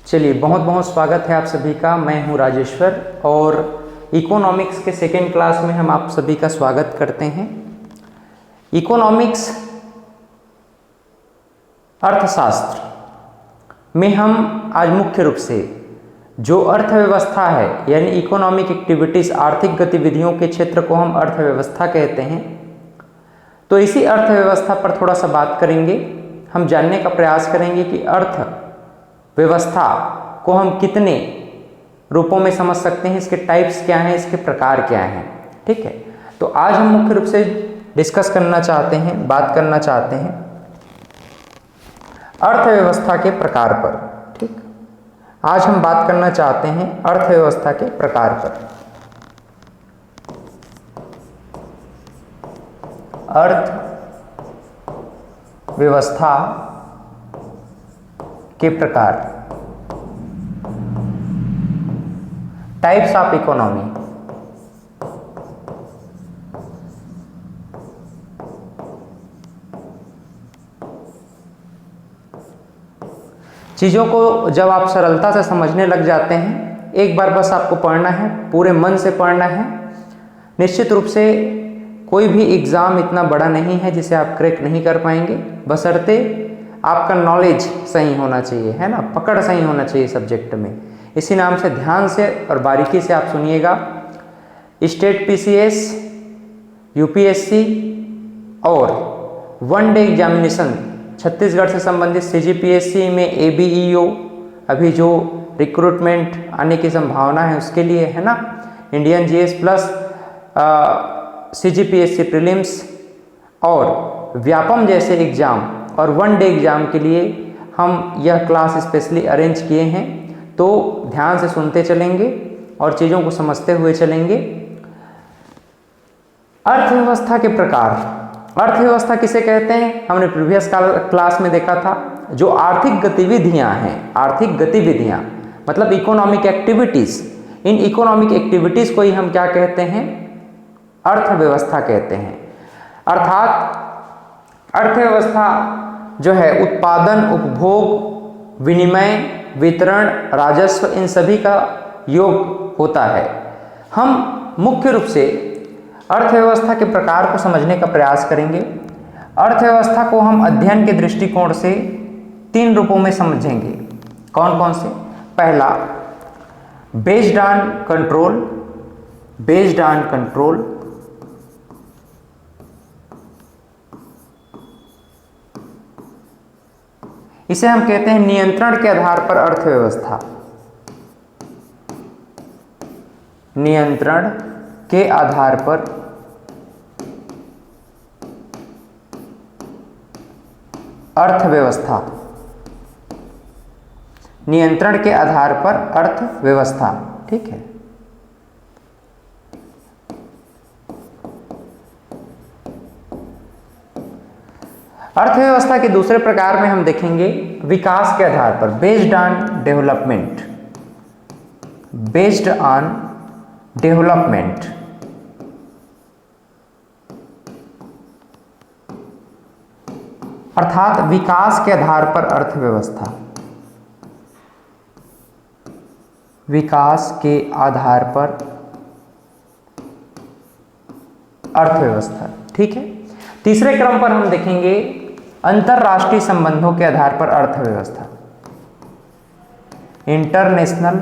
चलिए, बहुत बहुत स्वागत है आप सभी का। मैं हूं राजेश्वर और इकोनॉमिक्स के सेकेंड क्लास में हम आप सभी का स्वागत करते हैं। इकोनॉमिक्स अर्थशास्त्र में हम आज मुख्य रूप से जो अर्थव्यवस्था है यानी इकोनॉमिक एक्टिविटीज़, आर्थिक गतिविधियों के क्षेत्र को हम अर्थव्यवस्था कहते हैं। तो इसी अर्थव्यवस्था पर थोड़ा सा बात करेंगे। हम जानने का प्रयास करेंगे कि अर्थव्यवस्था को हम कितने रूपों में समझ सकते हैं, इसके टाइप्स क्या हैं, इसके प्रकार क्या हैं। ठीक है, तो आज हम मुख्य रूप से डिस्कस करना चाहते हैं, बात करना चाहते हैं अर्थव्यवस्था के प्रकार पर। ठीक, आज हम बात करना चाहते हैं अर्थव्यवस्था के प्रकार पर। अर्थव्यवस्था के प्रकार, टाइप्स ऑफ इकोनॉमी। चीज़ों को जब आप सरलता से समझने लग जाते हैं, एक बार बस आपको पढ़ना है, पूरे मन से पढ़ना है। निश्चित रूप से कोई भी एग्ज़ाम इतना बड़ा नहीं है जिसे आप क्रैक नहीं कर पाएंगे, बशर्ते आपका नॉलेज सही होना चाहिए, है ना, पकड़ सही होना चाहिए सब्जेक्ट में। इसी नाम से ध्यान से और बारीकी से आप सुनिएगा। स्टेट पीसीएस, यूपीएससी और वन डे एग्जामिनेशन छत्तीसगढ़ से संबंधित सीजीपीएससी में एबीईओ, अभी जो रिक्रूटमेंट आने की संभावना है उसके लिए, है ना, Indian GS plus CGPSC prelims और व्यापम जैसे एग्ज़ाम और वन डे एग्ज़ाम के लिए हम यह क्लास स्पेशली अरेंज किए हैं। तो ध्यान से सुनते चलेंगे और चीज़ों को समझते हुए चलेंगे। अर्थव्यवस्था के प्रकार, अर्थव्यवस्था किसे कहते हैं, हमने प्रीवियस क्लास में देखा था। जो आर्थिक गतिविधियां हैं, आर्थिक गतिविधियां मतलब economic activities, in economic activities को ही हम क्या कहते हैं, अर्थव्यवस्था कहते हैं। अर्थात अर्थव्यवस्था जो है उत्पादन, उपभोग, विनिमय, वितरण, राजस्व, इन सभी का योग होता है। हम मुख्य रूप से अर्थव्यवस्था के प्रकार को समझने का प्रयास करेंगे। अर्थव्यवस्था को हम अध्ययन के दृष्टिकोण से 3 रूपों में समझेंगे। कौन कौन से? पहला, based on control, based on control. इसे हम कहते हैं नियंत्रण के आधार पर अर्थव्यवस्था, नियंत्रण के आधार पर अर्थव्यवस्था, नियंत्रण के आधार पर अर्थव्यवस्था। ठीक है, अर्थव्यवस्था के दूसरे प्रकार में हम देखेंगे विकास के आधार पर, based on development, based on development. अर्थात विकास के आधार पर अर्थव्यवस्था, विकास के आधार पर अर्थव्यवस्था। ठीक है, तीसरे क्रम पर हम देखेंगे अंतरराष्ट्रीय संबंधों के आधार पर अर्थव्यवस्था, international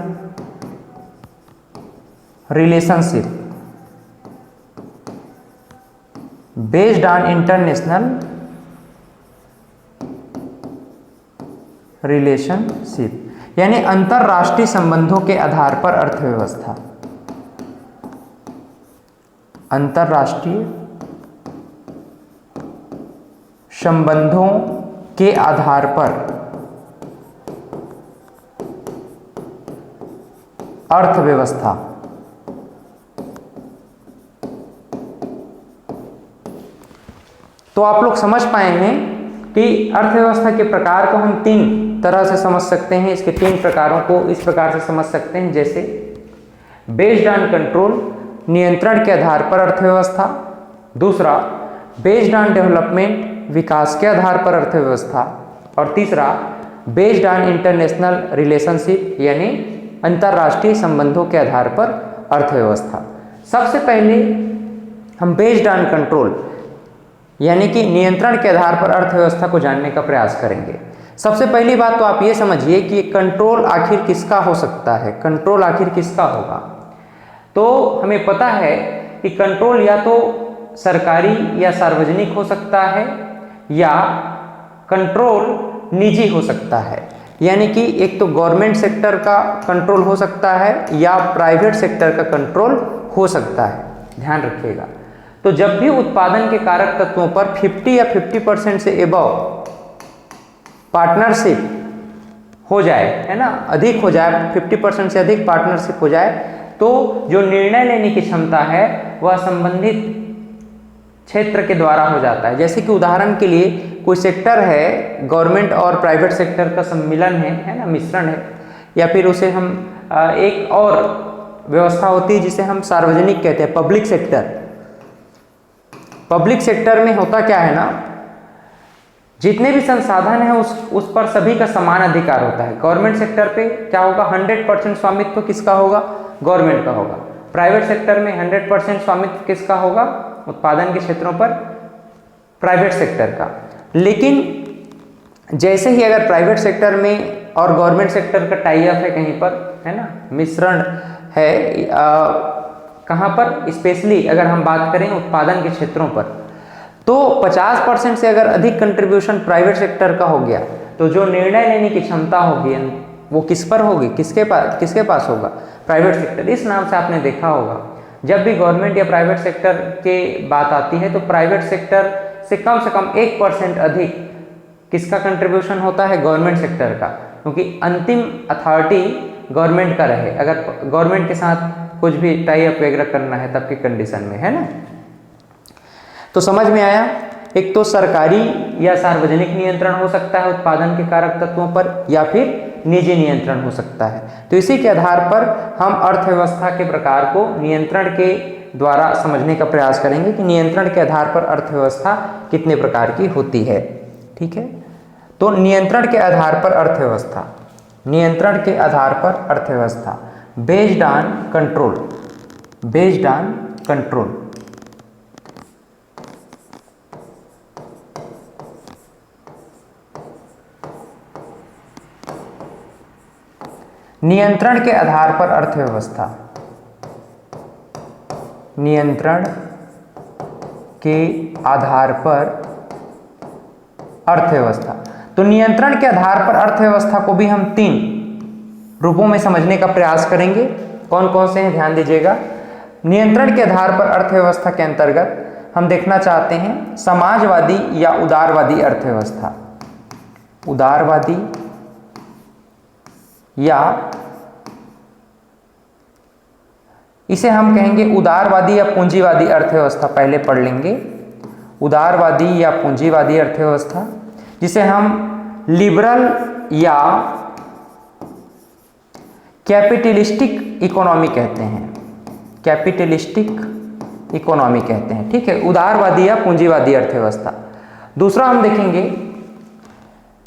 relationship, based on international relationship, यानी अंतरराष्ट्रीय संबंधों के आधार पर अर्थव्यवस्था, अंतरराष्ट्रीय संबंधों के आधार पर अर्थव्यवस्था। तो आप लोग समझ पाए हैं कि अर्थव्यवस्था के प्रकार को हम 3 तरह से समझ सकते हैं। इसके 3 प्रकारों को इस प्रकार से समझ सकते हैं, जैसे बेस्ड ऑन कंट्रोल, नियंत्रण के आधार पर अर्थव्यवस्था। दूसरा, बेस्ड ऑन डेवलपमेंट, विकास के आधार पर अर्थव्यवस्था। और तीसरा, बेस्ड ऑन इंटरनेशनल रिलेशनशिप यानी अंतर्राष्ट्रीय संबंधों के आधार पर अर्थव्यवस्था। सबसे पहले हम बेस्ड ऑन कंट्रोल यानी कि नियंत्रण के आधार पर अर्थव्यवस्था को जानने का प्रयास करेंगे। सबसे पहली बात तो आप ये समझिए कि कंट्रोल आखिर किसका हो सकता है, कंट्रोल आखिर किसका होगा। तो हमें पता है कि कंट्रोल या तो सरकारी या सार्वजनिक हो सकता है या कंट्रोल निजी हो सकता है, यानी कि एक तो गवर्नमेंट सेक्टर का कंट्रोल हो सकता है या प्राइवेट सेक्टर का कंट्रोल हो सकता है, ध्यान रखिएगा। तो जब भी उत्पादन के कारक तत्वों पर 50 या 50% से एबव पार्टनरशिप हो जाए, है ना, अधिक हो जाए, 50% से अधिक पार्टनरशिप हो जाए, तो जो निर्णय लेने की क्षमता है वह संबंधित क्षेत्र के द्वारा हो जाता है। जैसे कि उदाहरण के लिए कोई सेक्टर है, गवर्नमेंट और प्राइवेट सेक्टर का सम्मिलन है ना, मिश्रण है, या फिर उसे हम एक और व्यवस्था होती है जिसे हम सार्वजनिक कहते हैं, पब्लिक सेक्टर। पब्लिक सेक्टर में होता क्या है ना, जितने भी संसाधन हैं उस पर सभी का समान अधिकार होता है। गवर्नमेंट सेक्टर पे क्या होगा, 100% स्वामित्व किसका होगा, गवर्नमेंट का होगा। प्राइवेट सेक्टर में 100% स्वामित्व किसका होगा, उत्पादन के क्षेत्रों पर प्राइवेट सेक्टर का। लेकिन जैसे ही अगर प्राइवेट सेक्टर में और गवर्नमेंट सेक्टर का टाई अप है कहीं पर, है ना, मिश्रण है, कहाँ पर, स्पेशली अगर हम बात करें उत्पादन के क्षेत्रों पर, तो 50% से अगर अधिक कंट्रीब्यूशन प्राइवेट सेक्टर का हो गया, तो जो निर्णय लेने की क्षमता होगी वो किस पर होगी, किसके पास होगा, प्राइवेट सेक्टर। इस नाम से आपने देखा होगा, जब भी गवर्नमेंट या प्राइवेट सेक्टर के बात आती है तो प्राइवेट सेक्टर से कम 1% अधिक किसका कंट्रीब्यूशन होता है, गवर्नमेंट सेक्टर का, क्योंकि अंतिम अथॉरिटी गवर्नमेंट का रहे, अगर गवर्नमेंट के साथ कुछ भी टाई अप वगैरह करना है तब की कंडीशन में, है ना। तो समझ में आया, एक तो सरकारी या सार्वजनिक नियंत्रण हो सकता है उत्पादन के कारक तत्वों पर, या फिर निजी नियंत्रण हो सकता है। तो इसी के आधार पर हम अर्थव्यवस्था के प्रकार को नियंत्रण के द्वारा समझने का प्रयास करेंगे कि नियंत्रण के आधार पर अर्थव्यवस्था कितने प्रकार की होती है। ठीक है, तो नियंत्रण के आधार पर अर्थव्यवस्था, नियंत्रण के आधार पर अर्थव्यवस्था, based on control, based on control. नियंत्रण के आधार पर अर्थव्यवस्था, नियंत्रण के आधार पर अर्थव्यवस्था। तो नियंत्रण के आधार पर अर्थव्यवस्था को भी हम 3 रूपों में समझने का प्रयास करेंगे। कौन कौन से हैं, ध्यान दीजिएगा। नियंत्रण के आधार पर अर्थव्यवस्था के अंतर्गत हम देखना चाहते हैं समाजवादी या उदारवादी अर्थव्यवस्था, उदारवादी या इसे हम कहेंगे उदारवादी या पूंजीवादी अर्थव्यवस्था। पहले पढ़ लेंगे उदारवादी या पूंजीवादी अर्थव्यवस्था, जिसे हम लिबरल या कैपिटलिस्टिक इकोनॉमी कहते हैं, कैपिटलिस्टिक इकोनॉमी कहते हैं। ठीक है, उदारवादी या पूंजीवादी अर्थव्यवस्था। दूसरा हम देखेंगे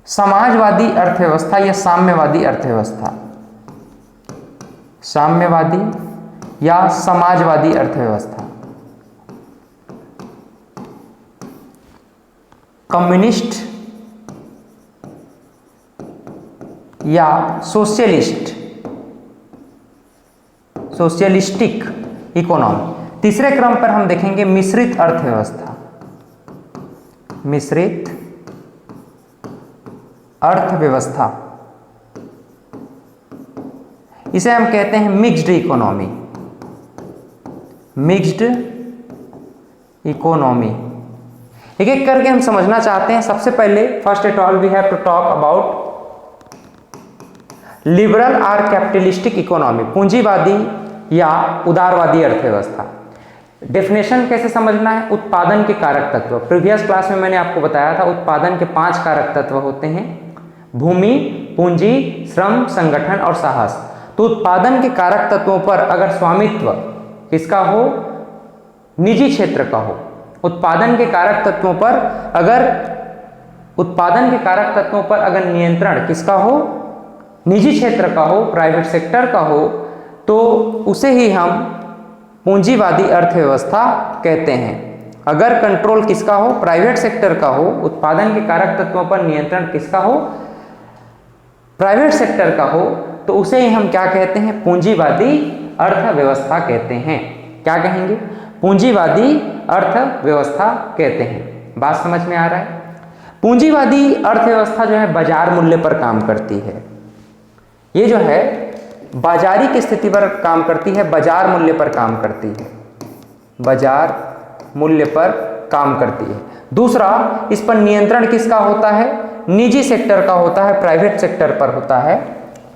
समाजवादी अर्थव्यवस्था या साम्यवादी अर्थव्यवस्था, साम्यवादी या समाजवादी अर्थव्यवस्था। कम्युनिस्ट या सोशलिस्ट, सोशलिस्टिक इकोनॉमी। तीसरे क्रम पर हम देखेंगे मिश्रित अर्थव्यवस्था, मिश्रित अर्थव्यवस्था, इसे हम कहते हैं मिक्स्ड इकोनॉमी, मिक्स्ड इकोनॉमी। एक एक करके हम समझना चाहते हैं। सबसे पहले first at all we have to talk about liberal और कैपिटलिस्टिक इकोनॉमी, पूंजीवादी या उदारवादी अर्थव्यवस्था। डेफिनेशन कैसे समझना है, उत्पादन के कारक तत्व। प्रीवियस क्लास में मैंने आपको बताया था उत्पादन के 5 कारक तत्व होते हैं, भूमि, पूंजी, श्रम, संगठन और साहस। तो उत्पादन के कारक तत्वों पर अगर स्वामित्व किसका हो, निजी क्षेत्र का हो, उत्पादन के कारक तत्वों पर अगर उत्पादन के कारक तत्वों पर अगर नियंत्रण किसका हो, निजी क्षेत्र का हो, प्राइवेट सेक्टर का हो, तो उसे ही हम पूंजीवादी अर्थव्यवस्था कहते हैं। अगर कंट्रोल किसका हो, प्राइवेट सेक्टर का हो, उत्पादन के कारक तत्वों पर नियंत्रण किसका हो, प्राइवेट सेक्टर का हो, तो उसे ही हम क्या कहते हैं, पूंजीवादी अर्थव्यवस्था कहते हैं। क्या कहेंगे, पूंजीवादी अर्थव्यवस्था कहते हैं। बात समझ में आ रहा है। पूंजीवादी अर्थव्यवस्था जो है बाजार मूल्य पर काम करती है। ये जो है बाजारी की स्थिति पर काम करती है, बाजार मूल्य पर काम करती है, बाजार मूल्य पर काम करती है। दूसरा, इस पर नियंत्रण किसका होता है, निजी सेक्टर का होता है, प्राइवेट सेक्टर पर होता है।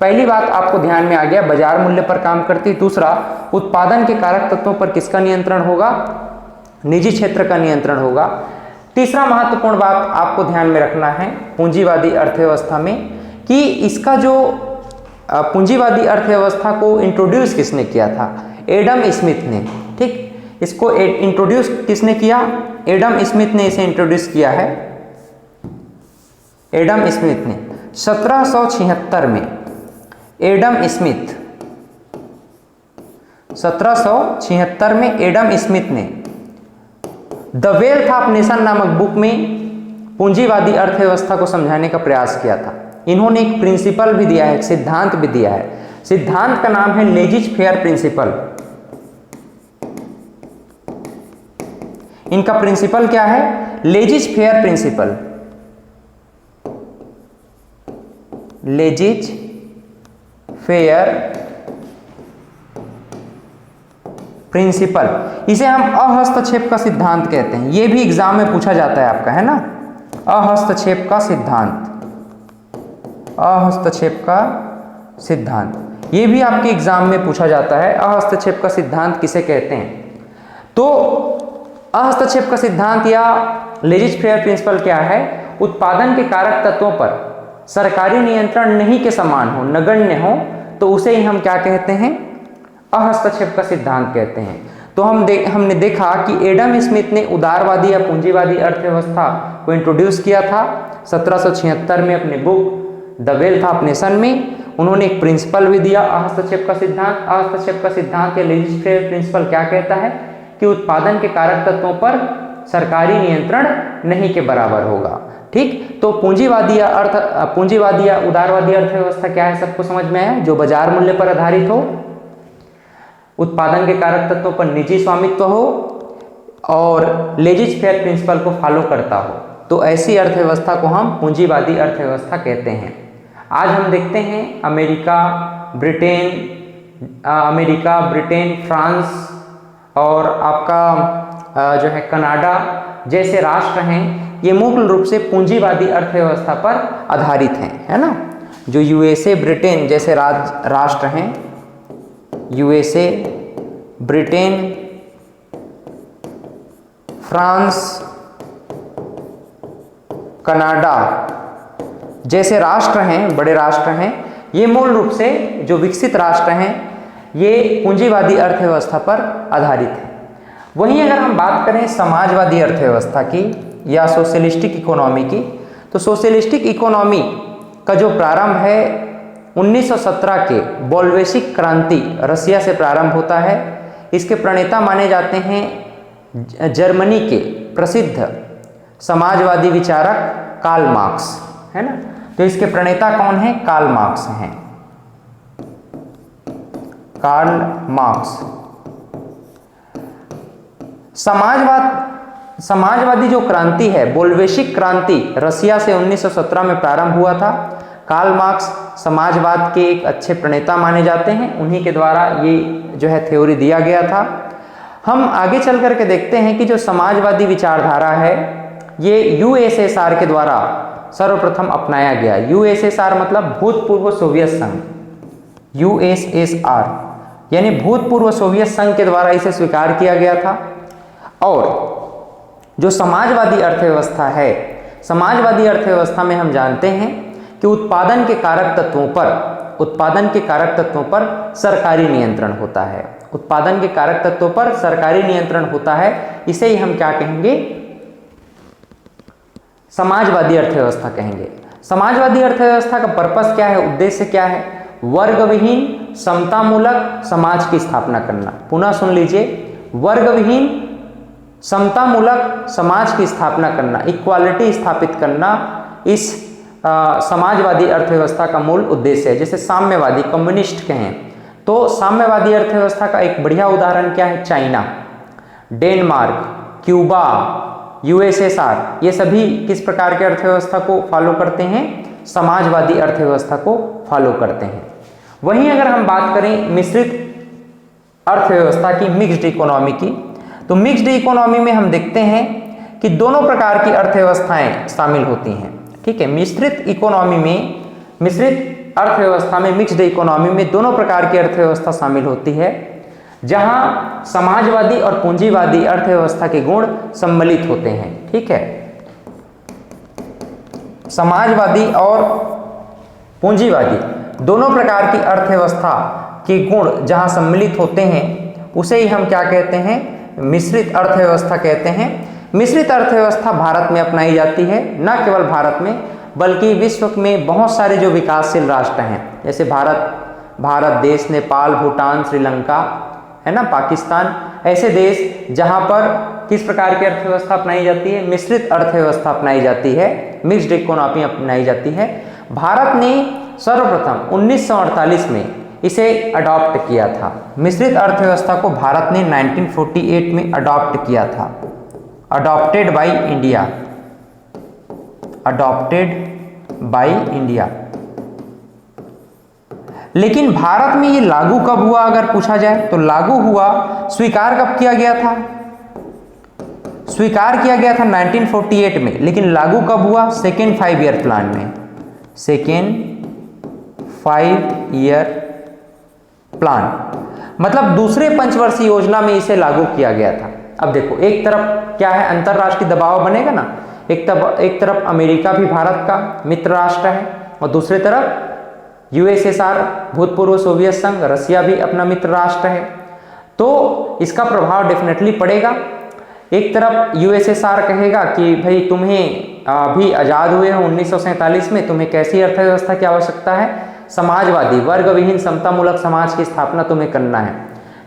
पहली बात आपको ध्यान में आ गया, बाजार मूल्य पर काम करती है। दूसरा, उत्पादन के कारक तत्वों पर किसका नियंत्रण होगा, निजी क्षेत्र का नियंत्रण होगा। तीसरा महत्वपूर्ण बात आपको ध्यान में रखना है पूंजीवादी अर्थव्यवस्था में, कि इसका जो पूंजीवादी अर्थव्यवस्था को इंट्रोड्यूस किसने किया था, एडम स्मिथ ने। ठीक, इसको इंट्रोड्यूस किसने किया, एडम स्मिथ ने इसे इंट्रोड्यूस किया है। एडम स्मिथ ने 1776 में, एडम स्मिथ 1776 में एडम स्मिथ ने द वेल्थ ऑफ नेशन नामक बुक में पूंजीवादी अर्थव्यवस्था को समझाने का प्रयास किया था। इन्होंने एक प्रिंसिपल भी दिया है, एक सिद्धांत भी दिया है। सिद्धांत का नाम है लेजिज फेयर प्रिंसिपल। इनका प्रिंसिपल क्या है, लेजिज फेयर प्रिंसिपल, लेजिज फेयर प्रिंसिपल। इसे हम अहस्तक्षेप का सिद्धांत कहते हैं। यह भी एग्जाम में पूछा जाता है आपका, है ना, अहस्तक्षेप का सिद्धांत, अहस्तक्षेप का सिद्धांत, ये भी आपके एग्जाम में पूछा जाता है। अहस्तक्षेप का सिद्धांत किसे कहते हैं, तो अहस्तक्षेप का सिद्धांत या लेजिज फेयर प्रिंसिपल क्या है, उत्पादन के कारक तत्वों पर सरकारी नियंत्रण नहीं के समान हो, नगण्य हो, तो उसे ही हम क्या कहते हैं, अहस्तक्षेप का सिद्धांत कहते हैं। तो हमने देखा कि एडम स्मिथ ने उदारवादी या पूंजीवादी अर्थव्यवस्था को इंट्रोड्यूस किया था 1776 में अपनी book the wealth of nation में। उन्होंने एक प्रिंसिपल भी दिया, अहस्तक्षेप का सिद्धांत। अहस्तक्षेप का सिद्धांत या लेजिज फेयर प्रिंसिपल क्या कहता है कि उत्पादन के कारक तत्वों पर सरकारी नियंत्रण नहीं के बराबर होगा। ठीक, तो पूंजीवादी या उदारवादी अर्थव्यवस्था क्या है, सबको समझ में आया, जो बाजार मूल्य पर आधारित हो, उत्पादन के कारक तत्वों पर निजी स्वामित्व हो और लेजिज फेयर प्रिंसिपल को फॉलो करता हो, तो ऐसी अर्थव्यवस्था को हम पूंजीवादी अर्थव्यवस्था कहते हैं। आज हम देखते हैं अमेरिका, ब्रिटेन, फ्रांस और आपका जो है कनाडा जैसे राष्ट्र हैं, ये मूल रूप से पूंजीवादी अर्थव्यवस्था पर आधारित हैं, है ना। जो यूएसए, ब्रिटेन जैसे राष्ट्र हैं, यूएसए, ब्रिटेन, फ्रांस, कनाडा जैसे राष्ट्र हैं, बड़े राष्ट्र हैं, ये मूल रूप से जो विकसित राष्ट्र हैं, ये पूंजीवादी अर्थव्यवस्था पर आधारित है। वहीं अगर हम बात करें समाजवादी अर्थव्यवस्था की या सोशलिस्टिक इकोनॉमी की, तो सोशलिस्टिक इकोनॉमी का जो प्रारंभ है 1917 के बोल्शेविक क्रांति रसिया से प्रारंभ होता है। इसके प्रणेता माने जाते हैं जर्मनी के प्रसिद्ध समाजवादी विचारक कार्ल मार्क्स, है ना। तो इसके प्रणेता कौन है, कार्ल मार्क्स हैं, कार्ल मार्क्स। समाजवादी जो क्रांति है, बोल्शेविक क्रांति रसिया से 1917 में प्रारंभ हुआ था। कार्ल मार्क्स समाजवाद के एक अच्छे प्रणेता माने जाते हैं, उन्हीं के द्वारा ये जो है थ्योरी दिया गया था। हम आगे चल करके देखते हैं कि जो समाजवादी विचारधारा है ये यूएसएसआर के द्वारा सर्वप्रथम अपनाया गया। यूएसएसआर मतलब भूतपूर्व सोवियत संघ, यूएसएसआर यानी भूतपूर्व सोवियत संघ के द्वारा इसे स्वीकार किया गया था। और जो समाजवादी अर्थव्यवस्था है, समाजवादी अर्थव्यवस्था में हम जानते हैं कि उत्पादन के कारक तत्वों पर सरकारी नियंत्रण होता है, उत्पादन के कारक तत्वों पर सरकारी नियंत्रण होता है। इसे ही हम क्या कहेंगे, समाजवादी अर्थव्यवस्था कहेंगे। समाजवादी अर्थव्यवस्था का पर्पस क्या है, उद्देश्य क्या है? वर्गविहीन समतामूलक समाज की स्थापना करना। पुनः सुन लीजिए, वर्गविहीन समतामूलक समाज की स्थापना करना, इक्वालिटी स्थापित करना इस समाजवादी अर्थव्यवस्था का मूल उद्देश्य है। जैसे साम्यवादी, कम्युनिस्ट कहें तो साम्यवादी अर्थव्यवस्था का एक बढ़िया उदाहरण क्या है? चाइना, डेनमार्क, क्यूबा, यूएसएसआर, ये सभी किस प्रकार की अर्थव्यवस्था को फॉलो करते हैं? समाजवादी अर्थव्यवस्था को फॉलो करते हैं। वहीं अगर हम बात करें मिश्रित अर्थव्यवस्था की, मिक्स्ड इकोनॉमी की, तो मिक्स्ड इकोनॉमी में हम देखते हैं कि दोनों प्रकार की अर्थव्यवस्थाएं शामिल होती हैं। ठीक है, मिश्रित इकोनॉमी में, मिश्रित अर्थव्यवस्था में, मिक्स्ड इकोनॉमी में दोनों प्रकार की अर्थव्यवस्था शामिल होती है, जहां समाजवादी और पूंजीवादी अर्थव्यवस्था के गुण सम्मिलित होते हैं। ठीक है, समाजवादी और पूंजीवादी दोनों प्रकार की अर्थव्यवस्था के गुण जहां सम्मिलित होते हैं, उसे ही हम क्या कहते हैं? मिश्रित अर्थव्यवस्था कहते हैं। मिश्रित अर्थव्यवस्था भारत में अपनाई जाती है, न केवल भारत में बल्कि विश्व में बहुत सारे जो विकासशील राष्ट्र हैं, जैसे भारत देश, नेपाल, भूटान, श्रीलंका, है ना, पाकिस्तान, ऐसे देश जहां पर किस प्रकार की अर्थव्यवस्था अपनाई जाती है? मिश्रित अर्थव्यवस्था अपनाई जाती है, मिक्स्ड इकोनॉमी अपनाई जाती है। भारत ने सर्वप्रथम 1948 में इसे अडॉप्ट किया था। मिश्रित अर्थव्यवस्था को भारत ने 1948 में अडॉप्ट किया था। Adopted by India, adopted by India. लेकिन भारत में ये लागू कब हुआ अगर पूछा जाए तो लागू हुआ, स्वीकार कब किया गया था? स्वीकार किया गया था 1948 में, लेकिन लागू कब हुआ? सेकेंड 5 ईयर प्लान में, सेकेंड 5 ईयर प्लान, मतलब दूसरे पंचवर्षीय योजना में इसे लागू किया गया था। अब देखो, एक तरफ क्या है, अंतरराष्ट्रीय दबाव बनेगा ना, एक तरफ अमेरिका भी भारत का मित्र राष्ट्र है और दूसरी तरफ यूएसएसआर, भूतपूर्व सोवियत संघ, रसिया भी अपना मित्र राष्ट्र है, तो इसका प्रभाव डेफिनेटली पड़ेगा। एक तरफ यूएसएसआर कहेगा कि भाई तुम्हें अभी आज़ाद हुए हो 1947 में, तुम्हें कैसी अर्थव्यवस्था की आवश्यकता है? समाजवादी, वर्गविहीन, समतामूलक समाज की स्थापना तुम्हें करना है।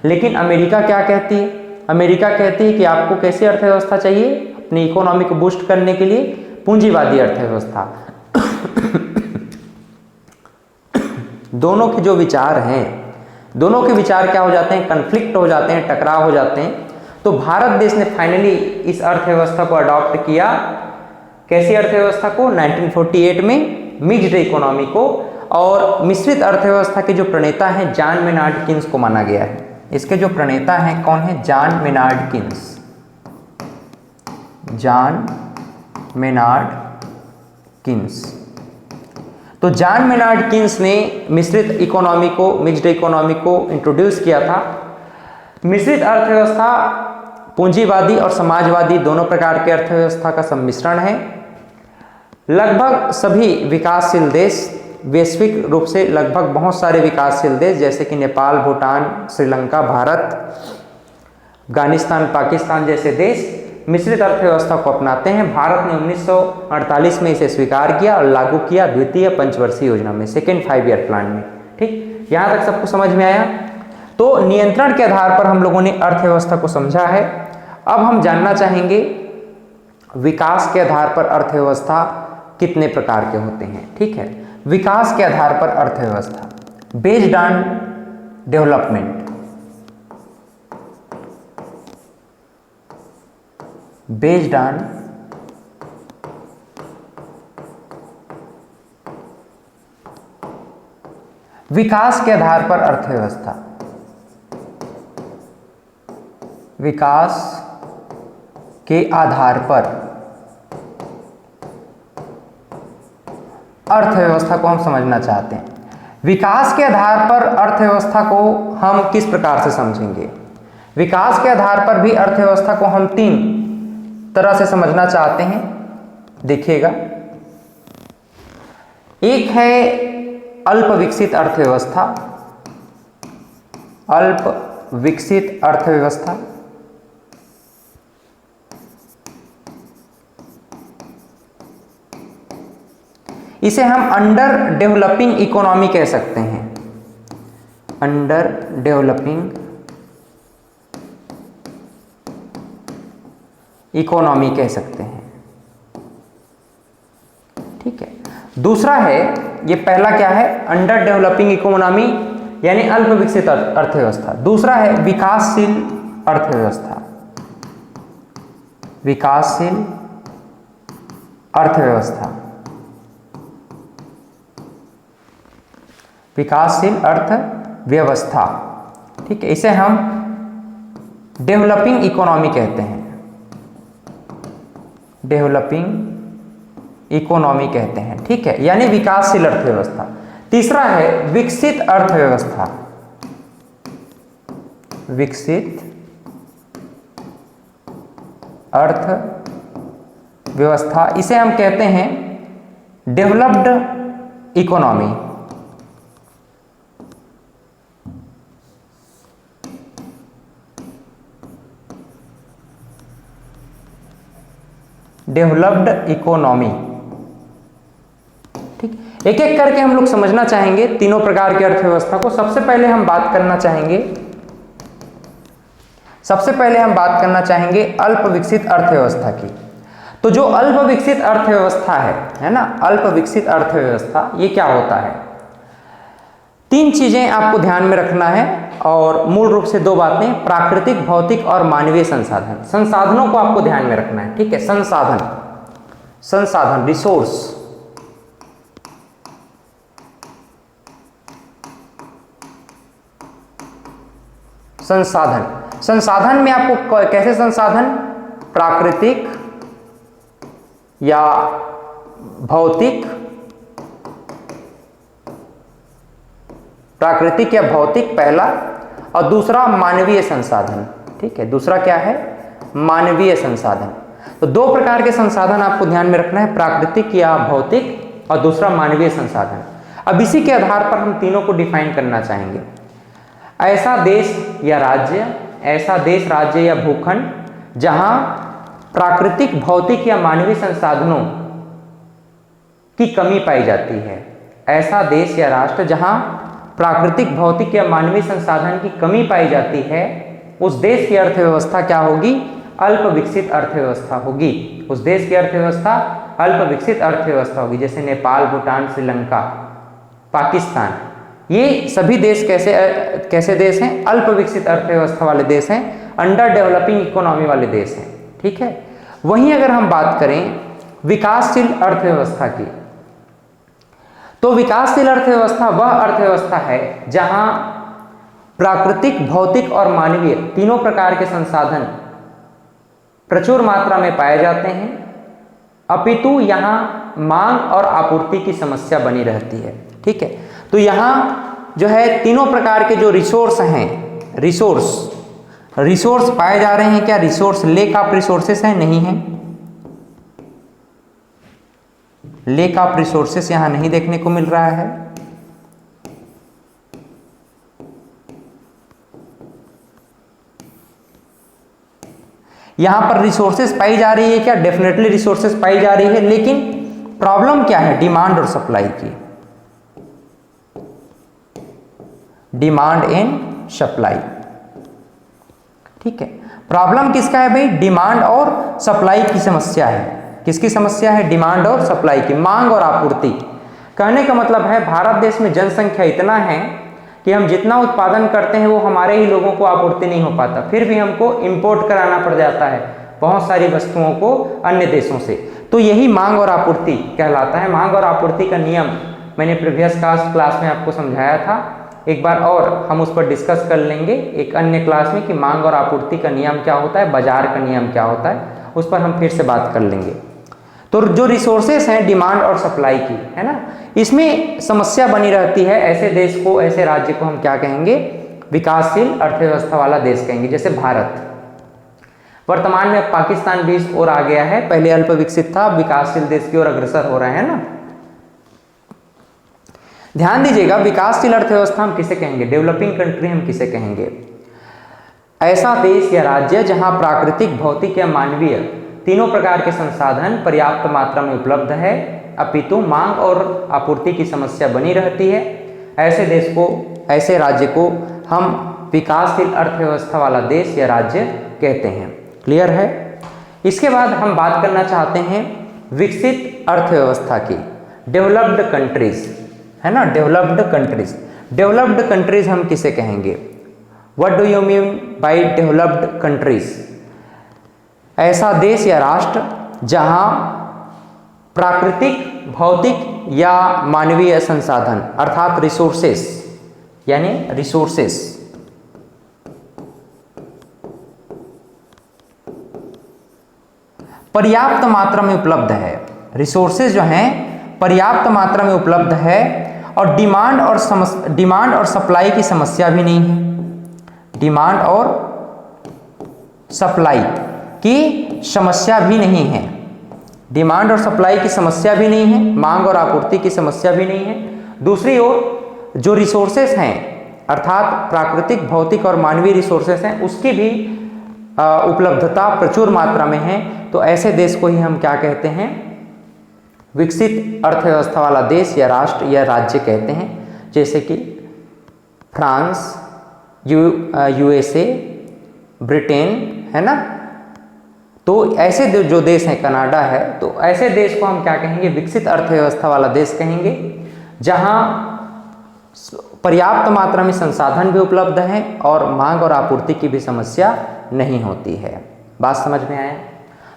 लेकिन अमेरिका क्या कहती है? अमेरिका कहती है कि आपको कैसी अर्थव्यवस्था चाहिए अपनी इकोनॉमी को बूस्ट करने के लिए? पूंजीवादी अर्थव्यवस्था। दोनों के जो विचार हैं, दोनों के विचार क्या हो जाते हैं? कन्फ्लिक्ट हो जाते हैं, टकराव हो जाते हैं। तो भारत देश ने फाइनली इस अर्थव्यवस्था को अडॉप्ट किया। कैसी अर्थव्यवस्था को? 1948 में मिक्स्ड इकोनॉमी को। और मिश्रित अर्थव्यवस्था के जो प्रणेता हैं जॉन मेनार्ड किन्स को माना गया है। इसके जो प्रणेता हैं कौन है? John Maynard Keynes, John Maynard Keynes. तो जॉन मेनार्ड किन्स ने मिश्रित इकोनॉमी को, मिक्स्ड इकोनॉमी को इंट्रोड्यूस किया था। मिश्रित अर्थव्यवस्था पूंजीवादी और समाजवादी दोनों प्रकार के अर्थव्यवस्था का सम्मिश्रण है। लगभग सभी विकासशील देश, वैश्विक रूप से लगभग बहुत सारे विकासशील देश जैसे कि नेपाल, भूटान, श्रीलंका, भारत, अफगानिस्तान, पाकिस्तान जैसे देश मिश्रित अर्थव्यवस्था को अपनाते हैं। भारत ने 1948 में इसे स्वीकार किया और लागू किया द्वितीय पंचवर्षीय योजना में, सेकेंड 5 ईयर प्लान में। ठीक, यहाँ तक सबको समझ में आया? तो नियंत्रण के आधार पर हम लोगों ने अर्थव्यवस्था को समझा है। अब हम जानना चाहेंगे विकास के आधार पर अर्थव्यवस्था कितने प्रकार के होते हैं। ठीक है, विकास के आधार पर अर्थव्यवस्था, based on development, based on विकास के आधार पर अर्थव्यवस्था, विकास के आधार पर अर्थव्यवस्था को हम समझना चाहते हैं। विकास के आधार पर अर्थव्यवस्था को हम किस प्रकार से समझेंगे? विकास के आधार पर भी अर्थव्यवस्था को हम 3 तरह से समझना चाहते हैं। देखिएगा, एक है अल्प विकसित अर्थव्यवस्था, अल्प विकसित अर्थव्यवस्था। इसे हम अंडर डेवलपिंग इकोनॉमी कह सकते हैं, अंडर डेवलपिंग इकोनॉमी कह सकते हैं। ठीक है, दूसरा है, ये पहला क्या है, अंडर डेवलपिंग इकोनॉमी यानी अल्प विकसित अर्थव्यवस्था। दूसरा है विकासशील अर्थव्यवस्था, विकासशील अर्थव्यवस्था, विकासशील अर्थव्यवस्था। ठीक है, इसे हम डेवलपिंग इकोनॉमी कहते हैं, डेवलपिंग इकोनॉमी कहते हैं। ठीक है, यानी विकासशील अर्थव्यवस्था। तीसरा है विकसित अर्थव्यवस्था, विकसित अर्थव्यवस्था, इसे हम कहते हैं डेवलप्ड इकोनॉमी, डेवलप्ड इकोनॉमी। ठीक, एक एक करके हम लोग समझना चाहेंगे तीनों प्रकार की अर्थव्यवस्था को। सबसे पहले हम बात करना चाहेंगे अल्प विकसित अर्थव्यवस्था की। तो जो अल्प विकसित अर्थव्यवस्था है ना, अल्प विकसित अर्थव्यवस्था ये क्या होता है? तीन चीजें आपको ध्यान में रखना है और मूल रूप से दो बातें, प्राकृतिक, भौतिक और मानवीय संसाधन। संसाधनों को आपको ध्यान में रखना है। ठीक है, संसाधन रिसोर्स, संसाधन में आपको कैसे संसाधन, प्राकृतिक या भौतिक, पहला, और दूसरा मानवीय संसाधन। ठीक है, दूसरा क्या है, मानवीय संसाधन। तो दो प्रकार के संसाधन आपको ध्यान में रखना है, प्राकृतिक या भौतिक और दूसरा मानवीय संसाधन। अब इसी के आधार पर हम तीनों को डिफाइन करना चाहेंगे। ऐसा देश राज्य या भूखंड जहां प्राकृतिक, भौतिक या मानवीय संसाधनों की कमी पाई जाती है। ऐसा देश या राष्ट्र जहां प्राकृतिक, भौतिक या मानवीय संसाधन की कमी पाई जाती है, उस देश की अर्थव्यवस्था क्या होगी, अल्प विकसित अर्थव्यवस्था होगी। उस देश की अर्थव्यवस्था अल्प विकसित अर्थव्यवस्था होगी। जैसे नेपाल, भूटान, श्रीलंका, पाकिस्तान, ये सभी देश कैसे देश हैं, अल्प विकसित अर्थव्यवस्था वाले देश हैं, अंडर डेवलपिंग इकोनॉमी वाले देश हैं। ठीक है, वहीं अगर हम बात करें विकासशील अर्थव्यवस्था की, तो विकासशील अर्थव्यवस्था वह अर्थव्यवस्था है जहां प्राकृतिक, भौतिक और मानवीय तीनों प्रकार के संसाधन प्रचुर मात्रा में पाए जाते हैं, अपितु यहां मांग और आपूर्ति की समस्या बनी रहती है। ठीक है, तो यहां जो है तीनों प्रकार के जो रिसोर्स हैं, रिसोर्स पाए जा रहे हैं। क्या रिसोर्स लेक ऑफ रिसोर्सेस है? नहीं है, लेक ऑफ रिसोर्सेस यहां नहीं देखने को मिल रहा है। यहां पर रिसोर्सेस पाई जा रही है क्या? डेफिनेटली रिसोर्सेस पाई जा रही है, लेकिन प्रॉब्लम क्या है, डिमांड और सप्लाई की, डिमांड एंड सप्लाई। ठीक है, प्रॉब्लम किसका है भाई, डिमांड और सप्लाई की समस्या है। किसकी समस्या है, डिमांड और सप्लाई की, मांग और आपूर्ति। कहने का मतलब है भारत देश में जनसंख्या इतना है कि हम जितना उत्पादन करते हैं वो हमारे ही लोगों को आपूर्ति नहीं हो पाता, फिर भी हमको इंपोर्ट कराना पड़ जाता है बहुत सारी वस्तुओं को अन्य देशों से। तो यही मांग और आपूर्ति कहलाता है। मांग और आपूर्ति का नियम मैंने प्रीवियस क्लास में आपको समझाया था, एक बार और हम उस पर डिस्कस कर लेंगे एक अन्य क्लास में कि मांग और आपूर्ति का नियम क्या होता है, बाजार का नियम क्या होता है, उस पर हम फिर से बात कर लेंगे। तो जो रिसोर्सेस हैं डिमांड और सप्लाई की, है ना, इसमें समस्या बनी रहती है। ऐसे देश को, ऐसे राज्य को हम क्या कहेंगे, विकासशील अर्थव्यवस्था वाला देश कहेंगे। जैसे भारत, वर्तमान में पाकिस्तान भी इस ओर आ गया है, पहले अल्प विकसित था, विकासशील देश की ओर अग्रसर हो रहे हैं ना। ध्यान दीजिएगा, विकासशील अर्थव्यवस्था हम किसे कहेंगे, डेवलपिंग कंट्री हम किसे कहेंगे, ऐसा देश या राज्य जहां प्राकृतिक, भौतिक या मानवीय तीनों प्रकार के संसाधन पर्याप्त मात्रा में उपलब्ध है अपितु मांग और आपूर्ति की समस्या बनी रहती है, ऐसे देश को, ऐसे राज्य को हम विकासशील अर्थव्यवस्था वाला देश या राज्य कहते हैं। क्लियर है? इसके बाद हम बात करना चाहते हैं विकसित अर्थव्यवस्था की, डेवलप्ड कंट्रीज, है ना, डेवलप्ड कंट्रीज। डेवलप्ड कंट्रीज हम किसे कहेंगे? What do you mean by developed countries? ऐसा देश या राष्ट्र जहां प्राकृतिक, भौतिक या मानवीय संसाधन अर्थात रिसोर्सेस, यानी रिसोर्सेस पर्याप्त मात्रा में उपलब्ध है। रिसोर्सेज जो हैं पर्याप्त मात्रा में उपलब्ध है और डिमांड और सप्लाई की समस्या भी नहीं है। डिमांड और सप्लाई की समस्या भी नहीं है। डिमांड और सप्लाई की समस्या भी नहीं है, मांग और आपूर्ति की समस्या भी नहीं है। दूसरी ओर जो रिसोर्सेस हैं अर्थात प्राकृतिक, भौतिक और मानवीय रिसोर्सेस हैं, उसकी भी उपलब्धता प्रचुर मात्रा में है। तो ऐसे देश को ही हम क्या कहते हैं? विकसित अर्थव्यवस्था वाला देश या राष्ट्र या राज्य कहते हैं। जैसे कि फ्रांस, यूएसए, ब्रिटेन, है ना। तो ऐसे जो देश हैं, कनाडा है, तो ऐसे देश को हम क्या कहेंगे? विकसित अर्थव्यवस्था वाला देश कहेंगे, जहां पर्याप्त मात्रा में संसाधन भी उपलब्ध हैं और मांग और आपूर्ति की भी समस्या नहीं होती है। बात समझ में आया?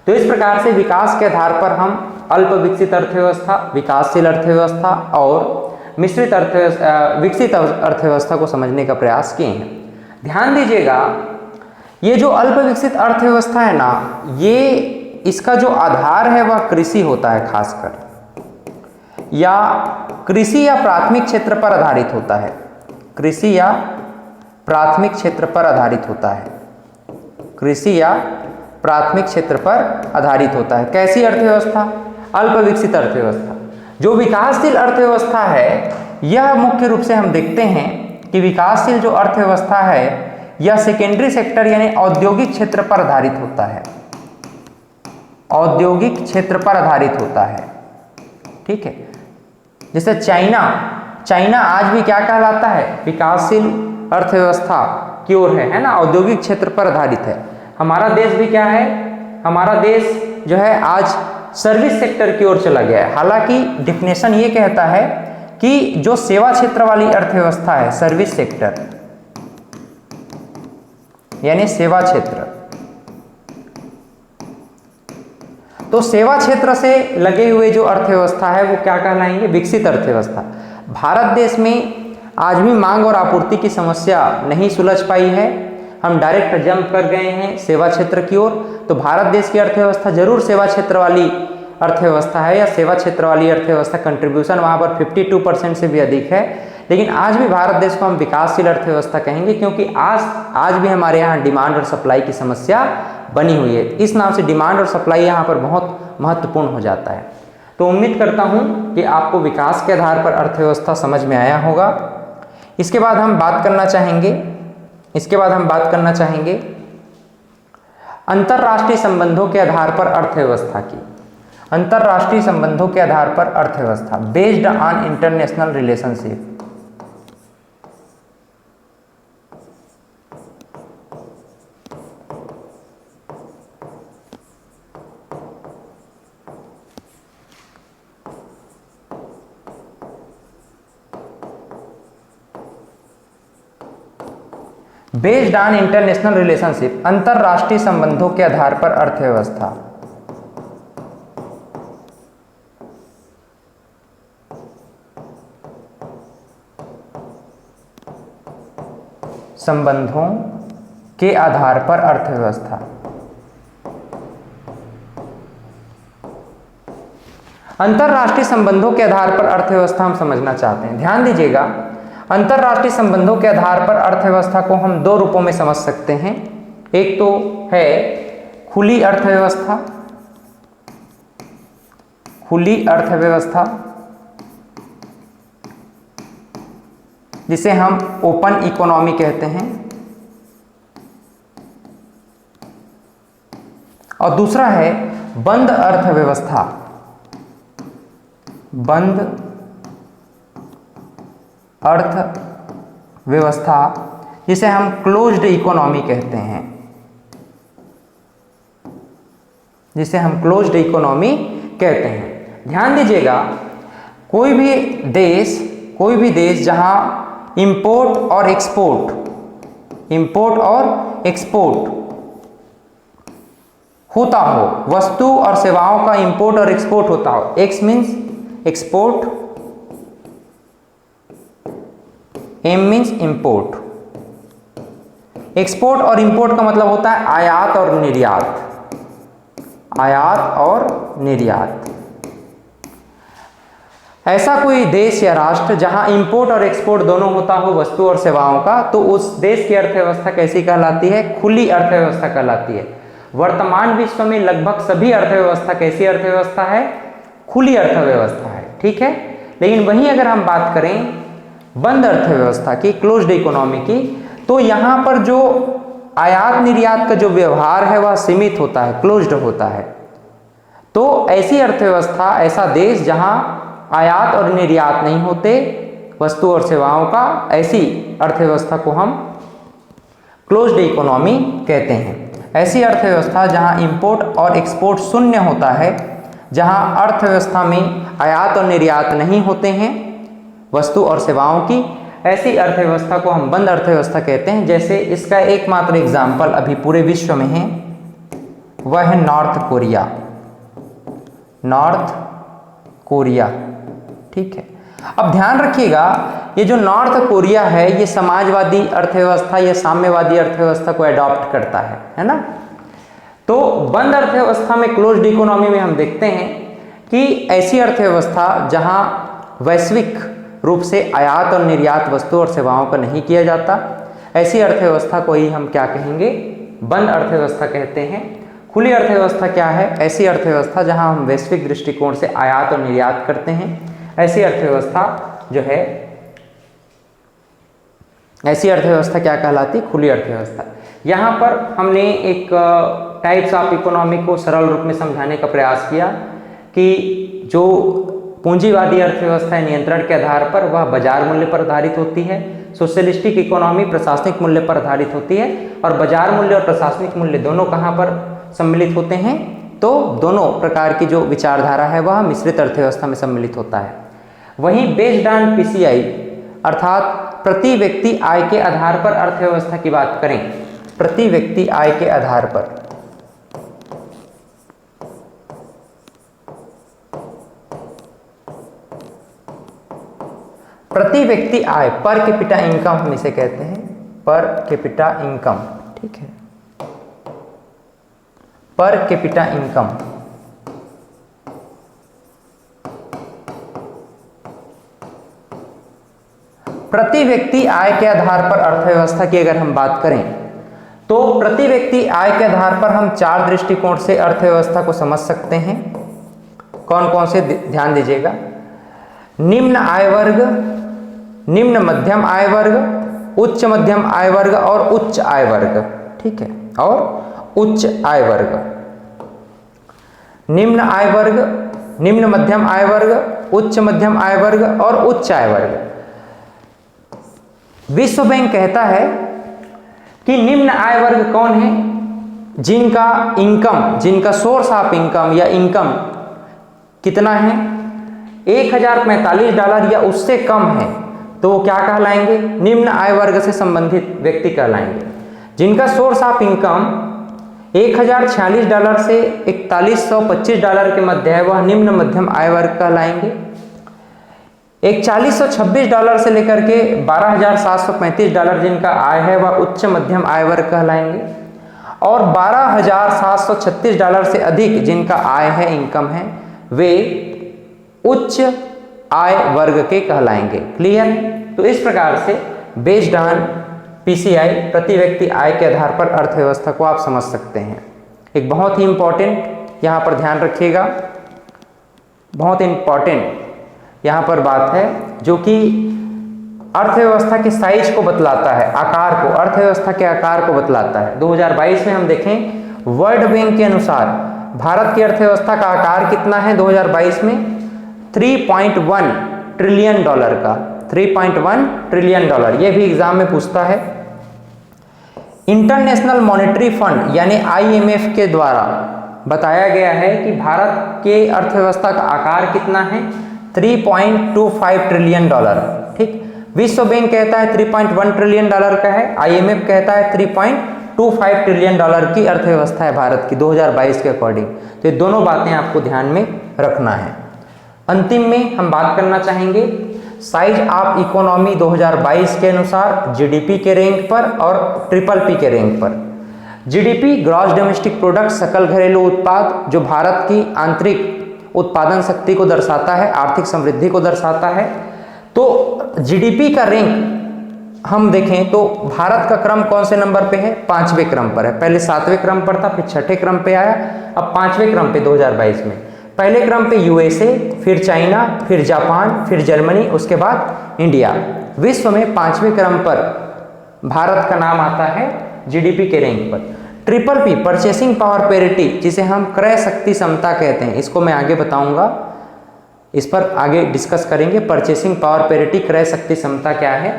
तो इस प्रकार से विकास के आधार पर हम अल्प विकसित अर्थव्यवस्था, विकासशील अर्थव्यवस्था और मिश्रित विकसित अर्थव्यवस्था को समझने का प्रयास किए हैं। ध्यान दीजिएगा, ये जो अल्प विकसित अर्थव्यवस्था है ना, ये इसका जो आधार है वह कृषि होता है, खासकर या कृषि या प्राथमिक क्षेत्र पर आधारित होता है। कृषि या प्राथमिक क्षेत्र पर आधारित होता है। कृषि या प्राथमिक क्षेत्र पर आधारित होता है। कैसी अर्थव्यवस्था? अल्प विकसित अर्थव्यवस्था। जो विकासशील अर्थव्यवस्था है, यह मुख्य रूप से हम देखते हैं कि विकासशील जो अर्थव्यवस्था है यह सेकेंडरी सेक्टर यानी औद्योगिक क्षेत्र पर आधारित होता है। औद्योगिक क्षेत्र पर आधारित होता है, ठीक है। जैसे चाइना आज भी क्या कहलाता है? विकासशील अर्थव्यवस्था की ओर है ना, औद्योगिक क्षेत्र पर आधारित है। हमारा देश भी क्या है? हमारा देश जो है आज सर्विस सेक्टर की ओर चला गया है। हालांकि डिफिनेशन ये कहता है कि जो सेवा क्षेत्र वाली अर्थव्यवस्था है, सर्विस सेक्टर यानी सेवा क्षेत्र, तो सेवा क्षेत्र से लगे हुए जो अर्थव्यवस्था है वो क्या कहलाएंगे? विकसित अर्थव्यवस्था। भारत देश में आज भी मांग और आपूर्ति की समस्या नहीं सुलझ पाई है। हम डायरेक्ट जंप कर गए हैं सेवा क्षेत्र की ओर। तो भारत देश की अर्थव्यवस्था जरूर सेवा क्षेत्र वाली अर्थव्यवस्था है या सेवा क्षेत्र वाली अर्थव्यवस्था कंट्रीब्यूशन वहाँ पर 52% से भी अधिक है। लेकिन आज भी भारत देश को हम विकासशील अर्थव्यवस्था कहेंगे, क्योंकि आज भी हमारे यहाँ डिमांड और सप्लाई की समस्या बनी हुई है। इस नाम से डिमांड और सप्लाई यहाँ पर बहुत महत्वपूर्ण हो जाता है। तो उम्मीद करता हूँ कि आपको विकास के आधार पर अर्थव्यवस्था समझ में आया होगा। इसके बाद हम बात करना चाहेंगे अंतर्राष्ट्रीय संबंधों के आधार पर अर्थव्यवस्था की। अंतर्राष्ट्रीय संबंधों के आधार पर अर्थव्यवस्था, based on international relationship. Based on international relationship, अंतर्राष्ट्रीय संबंधों के आधार पर अर्थव्यवस्था। संबंधों के आधार पर अर्थव्यवस्था। अंतर्राष्ट्रीय संबंधों के आधार पर अर्थव्यवस्था हम समझना चाहते हैं। ध्यान दीजिएगा, अंतर्राष्ट्रीय संबंधों के आधार पर अर्थव्यवस्था को हम दो रूपों में समझ सकते हैं। एक तो है खुली अर्थव्यवस्था, खुली अर्थव्यवस्था जिसे हम ओपन इकोनॉमी कहते हैं, और दूसरा है बंद अर्थव्यवस्था बंद अर्थव्यवस्था, जिसे हम क्लोज्ड इकोनॉमी कहते हैं, जिसे हम क्लोज्ड इकोनॉमी कहते हैं। ध्यान दीजिएगा, कोई भी देश जहां इंपोर्ट और एक्सपोर्ट होता हो, वस्तु और सेवाओं का इंपोर्ट और एक्सपोर्ट होता हो, X means export, M means import. Export और इंपोर्ट का मतलब होता है आयात और निर्यात। ऐसा कोई देश या राष्ट्र जहां इंपोर्ट और एक्सपोर्ट दोनों होता हो वस्तु और सेवाओं का, तो उस देश की अर्थव्यवस्था कैसी कहलाती है? खुली अर्थव्यवस्था कहलाती है। वर्तमान विश्व में लगभग सभी अर्थव्यवस्था कैसी अर्थव्यवस्था है? खुली अर्थव्यवस्था है, ठीक है। लेकिन वहीं अगर हम बात करें बंद अर्थव्यवस्था की, क्लोज्ड इकोनॉमी की, तो यहां पर जो आयात निर्यात का जो व्यवहार है वह सीमित होता है, क्लोज्ड होता है। तो ऐसी अर्थव्यवस्था, ऐसा देश जहां आयात और निर्यात नहीं होते वस्तु और सेवाओं का, ऐसी अर्थव्यवस्था को हम क्लोज्ड इकोनॉमी कहते हैं। ऐसी अर्थव्यवस्था जहां इंपोर्ट और एक्सपोर्ट शून्य होता है, जहां अर्थव्यवस्था में आयात और निर्यात नहीं होते हैं वस्तु और सेवाओं की, ऐसी अर्थव्यवस्था को हम बंद अर्थव्यवस्था कहते हैं। जैसे इसका एकमात्र एग्जाम्पल अभी पूरे विश्व में है, वह है नॉर्थ कोरिया, ठीक है। अब ध्यान रखिएगा, ये जो नॉर्थ कोरिया है ये समाजवादी अर्थव्यवस्था या साम्यवादी अर्थव्यवस्था को अडॉप्ट करता है ना। तो बंद अर्थव्यवस्था में, क्लोज्ड इकोनॉमी में हम देखते हैं कि ऐसी अर्थव्यवस्था जहां वैश्विक रूप से आयात और निर्यात वस्तु और सेवाओं का नहीं किया जाता, ऐसी अर्थव्यवस्था को ही हम क्या कहेंगे? बंद अर्थव्यवस्था कहते हैं। खुली अर्थव्यवस्था क्या है? ऐसी अर्थव्यवस्था जहां हम वैश्विक दृष्टिकोण से आयात और निर्यात करते हैं, ऐसी अर्थव्यवस्था जो है, ऐसी अर्थव्यवस्था क्या कहलाती? खुली अर्थव्यवस्था। यहाँ पर हमने एक टाइप्स ऑफ इकोनॉमी को सरल रूप में समझाने का प्रयास किया कि जो पूंजीवादी अर्थव्यवस्था है नियंत्रण के आधार पर, वह बाजार मूल्य पर आधारित होती है। सोशलिस्टिक इकोनॉमी प्रशासनिक मूल्य पर आधारित होती है। और बाजार मूल्य और प्रशासनिक मूल्य दोनों कहाँ पर सम्मिलित होते हैं? तो दोनों प्रकार की जो विचारधारा है वह मिश्रित अर्थव्यवस्था में सम्मिलित होता है। वहीं बेस्ड ऑन पीसीआई अर्थात प्रति व्यक्ति आय के आधार पर अर्थव्यवस्था की बात करें, प्रति व्यक्ति आय के आधार पर, प्रति व्यक्ति आय, पर कैपिटा इनकम हम इसे कहते हैं, पर कैपिटा इनकम, ठीक है, पर कैपिटा इनकम। प्रति व्यक्ति आय के आधार पर अर्थव्यवस्था की अगर हम बात करें तो प्रति व्यक्ति आय के आधार पर हम 4 दृष्टिकोण से अर्थव्यवस्था को समझ सकते हैं। कौन कौन से? ध्यान दीजिएगा, निम्न आय वर्ग, निम्न मध्यम आय वर्ग, उच्च मध्यम आय वर्ग और उच्च आय वर्ग, ठीक है, और उच्च आय वर्ग। निम्न आय वर्ग, निम्न मध्यम आय वर्ग, उच्च मध्यम आय वर्ग और उच्च आय वर्ग। विश्व बैंक कहता है कि निम्न आय वर्ग कौन है? जिनका इनकम, जिनका सोर्स ऑफ इनकम या इनकम कितना है? $1045 या उससे कम है, तो वो क्या कहलाएंगे? निम्न आय वर्ग से संबंधित व्यक्ति कहलाएंगे। जिनका सोर्स ऑफ इनकम $1046 से $4125 के मध्य है, वह निम्न मध्यम आय वर्ग कहलाएंगे। $4126 से लेकर के $12,735 जिनका आय है वह उच्च मध्यम आय वर्ग कहलाएंगे। और $12,736 से अधिक जिनका आय है, इनकम है, वे उच्च आय वर्ग के कहलाएंगे। क्लियर? तो इस प्रकार से बेस्ड ऑन पीसीआई प्रति व्यक्ति आय के आधार पर अर्थव्यवस्था को आप समझ सकते हैं। एक बहुत ही इंपॉर्टेंट यहाँ पर ध्यान रखिएगा, बहुत इंपॉर्टेंट यहाँ पर बात है जो कि अर्थव्यवस्था के साइज को बतलाता है, आकार को, अर्थव्यवस्था के आकार को बतलाता है। 2022 में हम देखें वर्ल्ड बैंक के अनुसार भारत की अर्थव्यवस्था का आकार कितना है 2022 में? 3.1 ट्रिलियन डॉलर का, 3.1 ट्रिलियन डॉलर, ये भी एग्जाम में पूछता है। इंटरनेशनल मॉनेटरी फंड यानी IMF के द्वारा बताया गया है कि भारत के अर्थव्यवस्था का आकार कितना है, 3.25 ट्रिलियन डॉलर। ठीक, विश्व बैंक कहता है 3.1 ट्रिलियन डॉलर का है, IMF कहता है 3.25 ट्रिलियन डॉलर की अर्थव्यवस्था है भारत की 2022 के अकॉर्डिंग। तो ये दोनों बातें आपको ध्यान में रखना है। अंतिम में हम बात करना चाहेंगे साइज ऑफ इकोनॉमी 2022 के अनुसार GDP के रैंक पर और PPP के रैंक पर। GDP ग्रॉस डोमेस्टिक प्रोडक्ट, सकल घरेलू उत्पाद, जो भारत की आंतरिक उत्पादन शक्ति को दर्शाता है, आर्थिक समृद्धि को दर्शाता है। तो GDP का रैंक हम देखें तो भारत का क्रम कौन से नंबर पे है, 5वें क्रम पर है। पहले 7वें क्रम पर था, फिर 6ठे क्रम पे आया, अब 5वें क्रम पे 2022 में। पहले क्रम पे USA, फिर चाइना, फिर जापान, फिर जर्मनी, उसके बाद इंडिया। विश्व में 5वें क्रम पर भारत का नाम आता है GDP के रैंक पर। PPP परचेसिंग पावर पैरिटी, जिसे हम क्रय शक्ति समता कहते हैं, इसको मैं आगे बताऊंगा, इस पर आगे डिस्कस करेंगे। परचेसिंग पावर पैरिटी, क्रय शक्ति समता क्या है।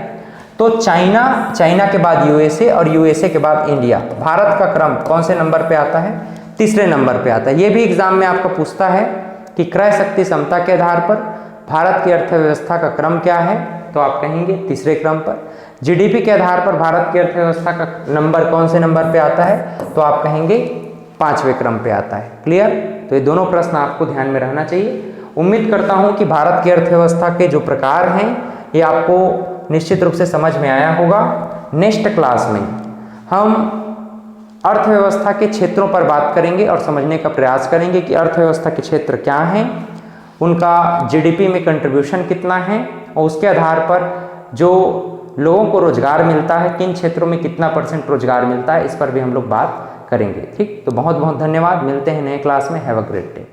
तो चाइना के बाद USA और USA के बाद इंडिया। भारत का क्रम कौन से नंबर पे आता है, 3रे नंबर पे आता है। ये भी एग्जाम में आपको पूछता है कि क्रय शक्ति क्षमता के आधार पर भारत की अर्थव्यवस्था का क्रम क्या है, तो आप कहेंगे 3रे क्रम पर। GDP के आधार पर भारत की अर्थव्यवस्था का नंबर कौन से नंबर पे आता है, तो आप कहेंगे 5वें क्रम पे आता है। क्लियर। तो ये दोनों प्रश्न आपको ध्यान में रहना चाहिए। उम्मीद करता हूँ कि भारत की अर्थव्यवस्था के जो प्रकार हैं ये आपको निश्चित रूप से समझ में आया होगा। नेक्स्ट क्लास में हम अर्थव्यवस्था के क्षेत्रों पर बात करेंगे और समझने का प्रयास करेंगे कि अर्थव्यवस्था के क्षेत्र क्या हैं, उनका GDP में कंट्रीब्यूशन कितना है, और उसके आधार पर जो लोगों को रोजगार मिलता है, किन क्षेत्रों में कितना % रोजगार मिलता है, इस पर भी हम लोग बात करेंगे। ठीक, तो बहुत बहुत धन्यवाद। मिलते हैं नए क्लास में। Have a great day.